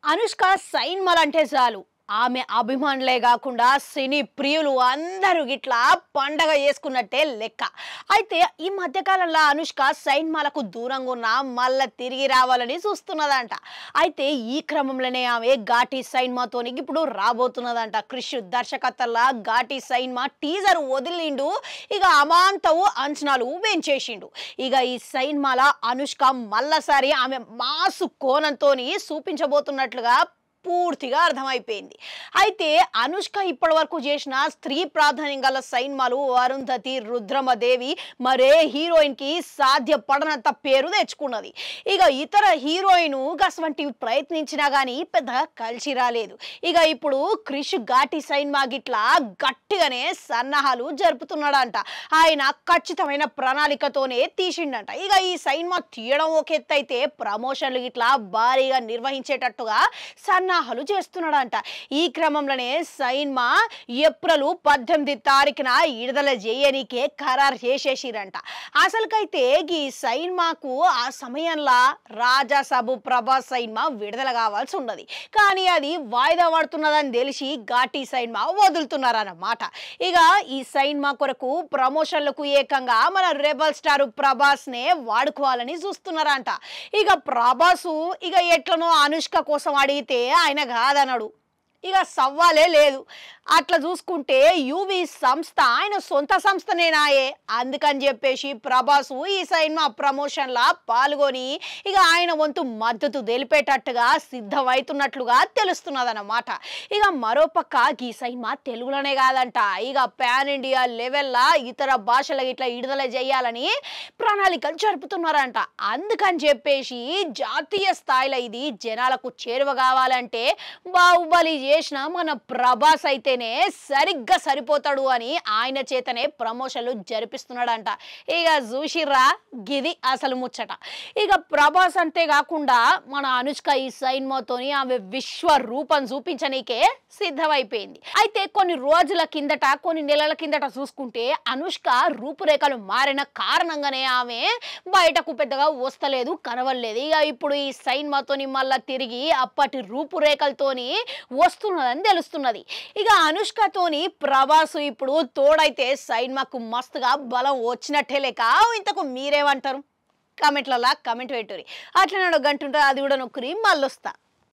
అనుష్క సైన్మల్ అంటే చాలు ఆమె అభిమానులే కాకుండా సినీ ప్రియులు అందరూ గిట్లా పండగ చేసుకున్నట్టే లెక్క. అయితే ఈ మధ్యకాలంలో అనుష్క సైన్మాలకు దూరంగా ఉన్న మళ్ళా తిరిగి రావాలని చూస్తున్నదంట. అయితే ఈ క్రమంలోనే ఆమె ఘాటి సైన్మాతోని ఇప్పుడు రాబోతున్నదంట. క్రిష్ దర్శకత్వంలో ఘాటి సైన్మా టీజర్ వదిలిండు. ఇక అమాంతవు అంచనాలు పెంచేసిండు. ఇక ఈ సైన్మాల అనుష్క మళ్ళసారి ఆమె మాసు కోణంతోని చూపించబోతున్నట్లుగా పూర్తిగా అర్థమైపోయింది. అయితే అనుష్క ఇప్పటి వరకు చేసిన స్త్రీ ప్రాధాన్యం గల సైన్మాలు అరుంధతి, రుద్రమదేవి మరే హీరోయిన్ కి సాధ్యపడనంత పేరు తెచ్చుకున్నది. ఇక ఇతర హీరోయిన్ అటువంటివి ప్రయత్నించినా గానీ పెద్దగా కలిసి రాలేదు. ఇక ఇప్పుడు క్రిష్ ఘాటి సైన్మా గిట్లా గట్టిగానే సన్నాహాలు జరుపుతున్నాడంట. ఆయన ఖచ్చితమైన ప్రణాళికతోనే తీసిండంట. ఇక ఈ సైన్మా తీయడం ఒక ఎత్తు అయితే ప్రమోషన్లు గిట్లా భారీగా నిర్వహించేటట్టుగా సన్నాహాలు చేస్తున్నాడంట. ఈ క్రమంలోనే సైన్మా ఏప్రిల్ 18 తారీఖున విడుదల చేయనికే ఖరారు చేసేసిరంట. అసలుకైతే ఈ సైన్మాకు ఆ సమయంలో రాజాసాబు ప్రభాస్ సైన్మా విడుదల కావాల్సి ఉన్నది. కానీ అది వాయిదా పడుతున్నదని తెలిసి ఘాటి సైన్మా వదులుతున్నారన్నమాట. ఇక ఈ సైన్మా కొరకు ప్రమోషన్లకు ఏకంగా మన రెబల్ స్టార్ ప్రభాస్ నే వాడుకోవాలని చూస్తున్నారంట. ఇక ప్రభాసు ఇక ఎట్లనో అనుష్క కోసం అడిగితే ఆయన కాదన్నాడు. ఇక సవ్వాలే లేదు. అట్లా చూసుకుంటే యూవి సంస్థ ఆయన సొంత సంస్థనేనాయే. అందుకని చెప్పేసి ప్రభాసు ఈ సైన్మా ప్రమోషన్లా పాల్గొని ఇక ఆయన వంతు మద్దతు తెలిపేటట్టుగా సిద్ధమవుతున్నట్లుగా తెలుస్తున్నదన్నమాట. ఇక మరోపక్క ఈ సైన్మా తెలుగులోనే కాదంట, ఇక పాన్ ఇండియా లెవెల్లా ఇతర భాషల ఇట్లా విడుదల చేయాలని ప్రణాళికలు జరుపుతున్నారంట. అందుకని చెప్పేసి జాతీయ స్థాయిలో ఇది జనాలకు చేరువ కావాలంటే బాహుబలి చేసిన మన ప్రభాస్ అయితేనే సరిగ్గా సరిపోతాడు అని ఆయన చేతనే ప్రమోషన్లు జరిపిస్తున్నాడంట. ఇక చూసిర్రా గిది అసలు ముచ్చట. ఇక ప్రభాస్ అంతే కాకుండా మన అనుష్క ఈ సైన్మాతోని ఆమె విశ్వరూపం చూపించనీకే సిద్ధమైపోయింది. అయితే కొన్ని రోజుల కిందట కొన్ని నెలల కిందట చూసుకుంటే అనుష్క రూపురేఖలు మారిన కారణంగానే ఆమె బయటకు పెద్దగా వస్తలేదు, కనవలేదు. ఇక ఇప్పుడు ఈ సైన్మాతోని మళ్ళా తిరిగి అప్పటి రూపురేఖలతోని వస్తున్నదని తెలుస్తున్నది. ఇక అనుష్కతోని ప్రభాస్ ఇప్పుడు తోడైతే సైన్మాకు మస్తుగా బలం వచ్చినట్టే లేక ఇంతకు మీరేమంటారు? కామెంట్లలో కామెంట్ పెట్టుర్రి. అట్లా 1 గంట ఉంటుంది, అది కూడా నొక్కురి మళ్ళొస్తా.